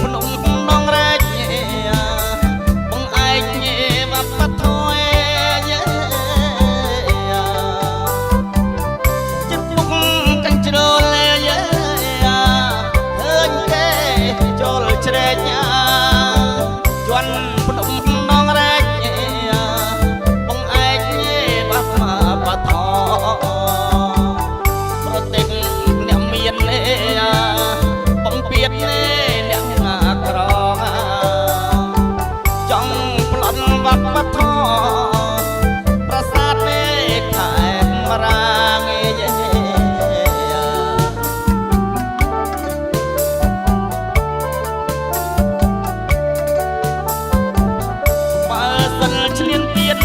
ភ្នំនងរែកបងឯងបាត់បាត់ថយចិត្តពុកកាញ់ជ្រុលឃើញគេចូលជ្រែកជន់ភ្នំនងរែកបងឯងបាត់បាត់ថប្រទេសអ្នកមានបំពេញអ្នកក្រចង់ប្លន់វត្តវត្ថុប្រាសាទខេត្តបារាំងបើសិនឆ្លៀនទៀត